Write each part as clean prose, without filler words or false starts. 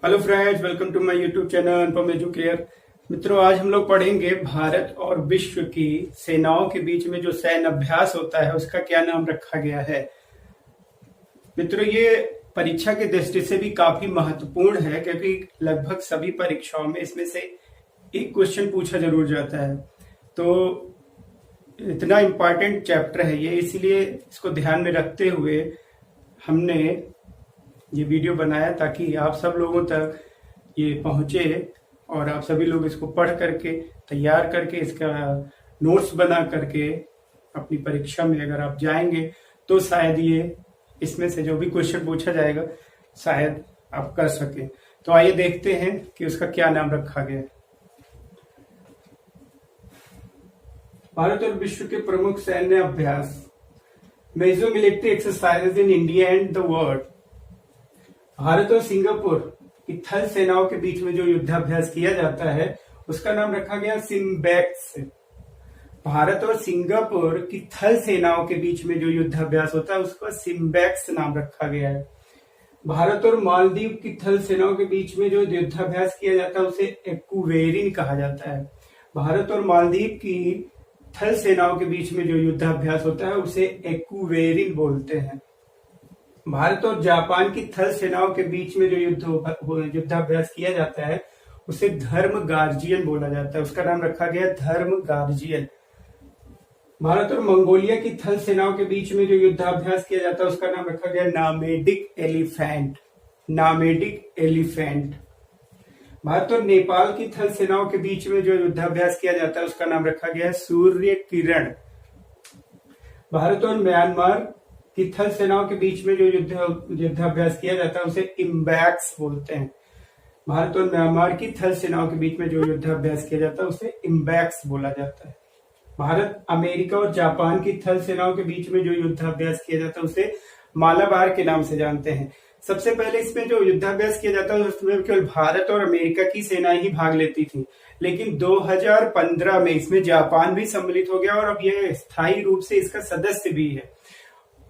Hello friends, welcome to my YouTube channel Anupam Educare. मित्रों, आज हम लोग पढ़ेंगे भारत और विश्व की सेनाओं के बीच में जो सैन्य अभ्यास होता है उसका क्या नाम रखा गया है। मित्रों, ये परीक्षा की दृष्टि से भी काफी महत्वपूर्ण है क्योंकि लगभग सभी परीक्षाओं में इसमें से एक क्वेश्चन पूछा जरूर जाता है। तो इतना इम्पोर्टेंट चैप्टर है ये, इसीलिए इसको ध्यान में रखते हुए हमने ये वीडियो बनाया ताकि आप सब लोगों तक ये पहुंचे और आप सभी लोग इसको पढ़ करके तैयार करके इसका नोट्स बना करके अपनी परीक्षा में अगर आप जाएंगे तो शायद ये इसमें से जो भी क्वेश्चन पूछा जाएगा शायद आप कर सके। तो आइए देखते हैं कि उसका क्या नाम रखा गया। भारत और विश्व के प्रमुख सैन्य अभ्यास, major military exercises in India and the world. Bharat और सिंगापुर की थल सेनाओं के बीच में जो युद्धाभ्यास किया जाता है उसका नाम रखा गया सिम्बैक्स। भारत और सिंगापुर की थल सेनाओं के बीच में जो युद्धाभ्यास होता है उसका सिम्बैक्स नाम रखा गया है। भारत और मालदीव की थल सेनाओं के बीच में जो युद्धाभ्यास किया जाता है उसे एक्वेरिन कहा जाता है। भारत और मालदीव की थल सेनाओं के बीच में जो युद्धाभ्यास होता है उसे एक्वेरिन बोलते हैं। भारत और जापान की थल सेनाओं के बीच में जो युद्धाभ्यास किया जाता है उसे धर्म गार्जियन बोला जाता है, उसका नाम रखा गया धर्म गार्जियन। भारत और मंगोलिया की थल सेनाओं के बीच में जो युद्धाभ्यास किया जाता है उसका नाम रखा गया nomadic elephant, nomadic elephant. Bharat और नेपाल की थल सेनाओं के बीच में जो युद्धाभ्यास किया जाता है उसका नाम रखा गया है सूर्य किरण। भारत और म्यांमार की थल सेनाओं के बीच में जो युद्धाभ्यास किया जाता है उसे इम्बैक्स बोलते हैं। भारत और म्यांमार की थल सेनाओं के बीच में जो युद्धाभ्यास किया जाता है उसे इम्बैक्स बोला जाता है। भारत, अमेरिका और जापान की थल सेनाओं के बीच में जो युद्धाभ्यास किया जाता है उसे मालाबार के नाम से जानते हैं। सबसे पहले इसमें जो युद्धाभ्यास किया जाता है उसमें केवल भारत और अमेरिका की सेनाएं ही भाग लेती थी, लेकिन 2015 में इसमें जापान भी सम्मिलित हो गया और अब यह स्थायी रूप से इसका सदस्य भी है।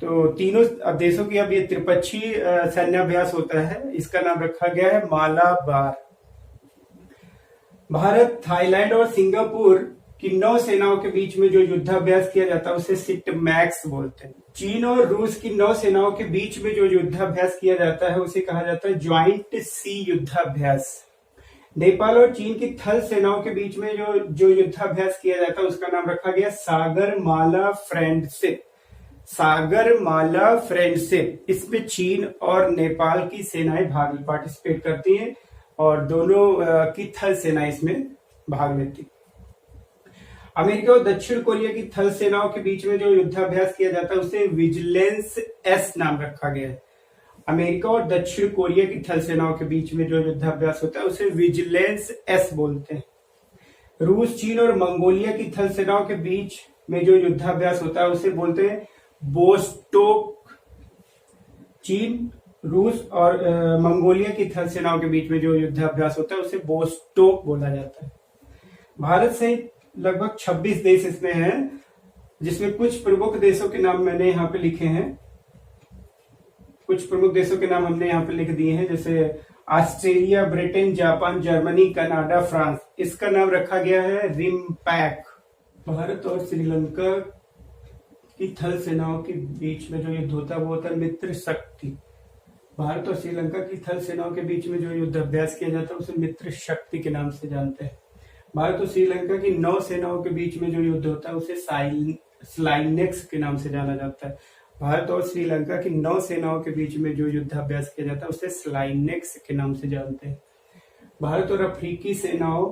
तो तीनों देशों की अब ये त्रिपक्षीय सैन्याभ्यास होता है, इसका नाम रखा गया है मालाबार। भारत, थाईलैंड और सिंगापुर की नौ सेनाओं के बीच में जो युद्धाभ्यास किया जाता है उसे सिटमैक्स बोलते हैं। चीन और रूस की नौ सेनाओं के बीच में जो युद्धाभ्यास किया जाता है उसे कहा जाता है ज्वाइंट सी युद्धाभ्यास। नेपाल और चीन की थल सेनाओं के बीच में जो युद्धाभ्यास किया जाता है उसका नाम रखा गया सागर माला फ्रेंडशिप, सागर माला फ्रेंडशिप। इसमें चीन और नेपाल की सेनाएं पार्टिसिपेट करती हैं और दोनों की थल सेना इसमें भाग लेती। अमेरिका और दक्षिण कोरिया की थल सेनाओं के बीच में जो युद्धाभ्यास किया जाता है उसे विजिलेंस एस नाम रखा गया है। अमेरिका और दक्षिण कोरिया की थल सेनाओं के बीच में जो युद्धाभ्यास होता है उसे विजिलेंस एस बोलते हैं। रूस, चीन और मंगोलिया की थल सेनाओं के बीच में जो युद्धाभ्यास होता है उसे बोलते हैं बोस्टोक। चीन, रूस और मंगोलिया की थल सेनाओं के बीच में जो युद्धाभ्यास होता है उसे बोस्टोक बोला जाता है। भारत सहित लगभग 26 देश इसमें हैं, जिसमें कुछ प्रमुख देशों के नाम मैंने यहाँ पे लिखे हैं। कुछ प्रमुख देशों के नाम हमने यहाँ पे लिख दिए हैं, जैसे Australia, Britain, Japan, Germany, Canada, France. इसका नाम रखा गया है रिमपैक। भारत और श्रीलंका की थल सेनाओं के बीच में जो युद्ध होता है वो होता है मित्र शक्ति। भारत और श्रीलंका की थल सेनाओं के बीच में जो युद्ध अभ्यास किया जाता है उसे मित्र शक्ति के नाम से जानते हैं। भारत और श्रीलंका की नौ सेनाओं के बीच में जो युद्ध होता है उसे स्लाइनेक्स के नाम से जाना जाता है। भारत और श्रीलंका की नौ सेनाओं के बीच में जो युद्धाभ्यास किया जाता है उसे स्लाइनेक्स के नाम से जानते हैं। भारत और अफ्रीकी सेनाओं,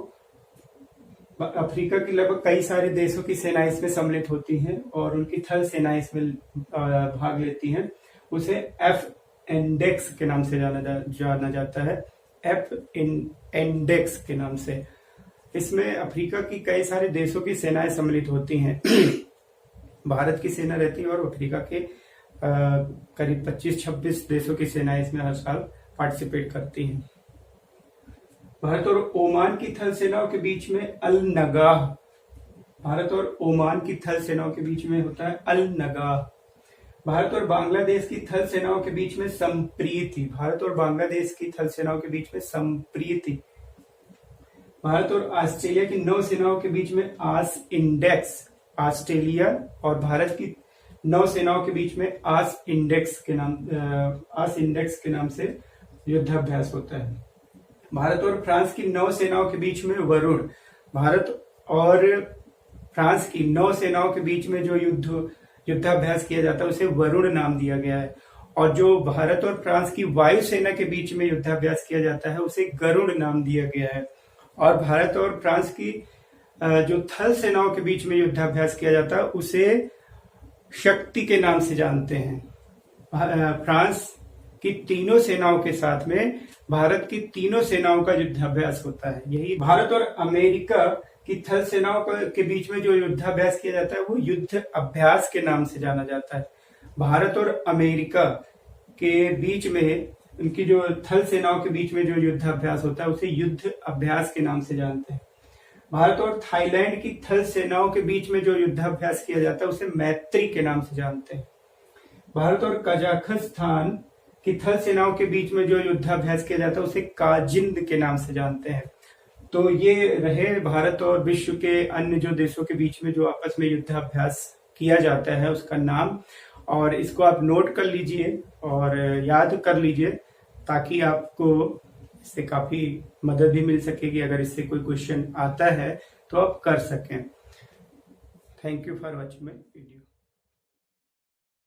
अफ्रीका की लगभग कई सारे देशों की सेनाएं इसमें सम्मिलित होती हैं और उनकी थल सेनाएं इसमें भाग लेती हैं, उसे एफ इंडेक्स के नाम से जाना जाता है, एफ इंडेक्स के नाम से। इसमें अफ्रीका की कई सारे देशों की सेनाएं सम्मिलित होती हैं। भारत की सेना रहती है और अफ्रीका के करीब 25-26 देशों की सेनाएं इसमें हर साल पार्टिसिपेट करती हैं। भारत और ओमान की थल सेनाओं के बीच में अल नगाह, भारत और ओमान की थल सेनाओं के बीच में होता है अल नगाह। भारत और बांग्लादेश की थल सेनाओं के बीच में संप्रीति। भारत और बांग्लादेश की थल सेनाओं के बीच में संप्रीति। भारत और ऑस्ट्रेलिया की नौसेनाओं के बीच में आस इंडेक्स। ऑस्ट्रेलिया और भारत की नौसेनाओं के बीच में आस इंडेक्स के नाम से युद्धाभ्यास होता है। भारत और फ्रांस की नौसेनाओं के बीच में वरुण। भारत और फ्रांस की नौसेनाओं के बीच में जो युद्धाभ्यास किया जाता है उसे वरुण नाम दिया गया है। और जो भारत और फ्रांस की वायुसेना के बीच में युद्धाभ्यास किया जाता है उसे गरुड़ नाम दिया गया है। और भारत और फ्रांस की जो थल सेनाओं के बीच में युद्धाभ्यास किया जाता है उसे शक्ति के नाम से जानते हैं। फ्रांस की तीनों सेनाओं के साथ में भारत की तीनों सेनाओं का युद्धाभ्यास होता है। यही भारत और अमेरिका की थल सेनाओं के बीच में जो युद्धाभ्यास किया जाता है वो युद्ध अभ्यास के नाम से जाना जाता है। भारत और अमेरिका के बीच में उनकी जो थल सेनाओं के बीच में जो युद्धाभ्यास होता है उसे युद्ध अभ्यास के नाम से जानते हैं। भारत और थाईलैंड की थल सेनाओं के बीच में जो युद्धाभ्यास किया जाता है उसे मैत्री के नाम से जानते हैं। भारत और कजाकिस्तान की थल सेनाओं के बीच में जो युद्धाभ्यास किया जाता है उसे काजिंद के नाम से जानते हैं। तो ये रहे भारत और विश्व के अन्य जो देशों के बीच में जो आपस में युद्धाभ्यास किया जाता है उसका नाम, और इसको आप नोट कर लीजिए और याद कर लीजिए ताकि आपको इससे काफी मदद भी मिल सकेगी। अगर इससे कोई क्वेश्चन आता है तो आप कर सकें। Thank you for watching my video.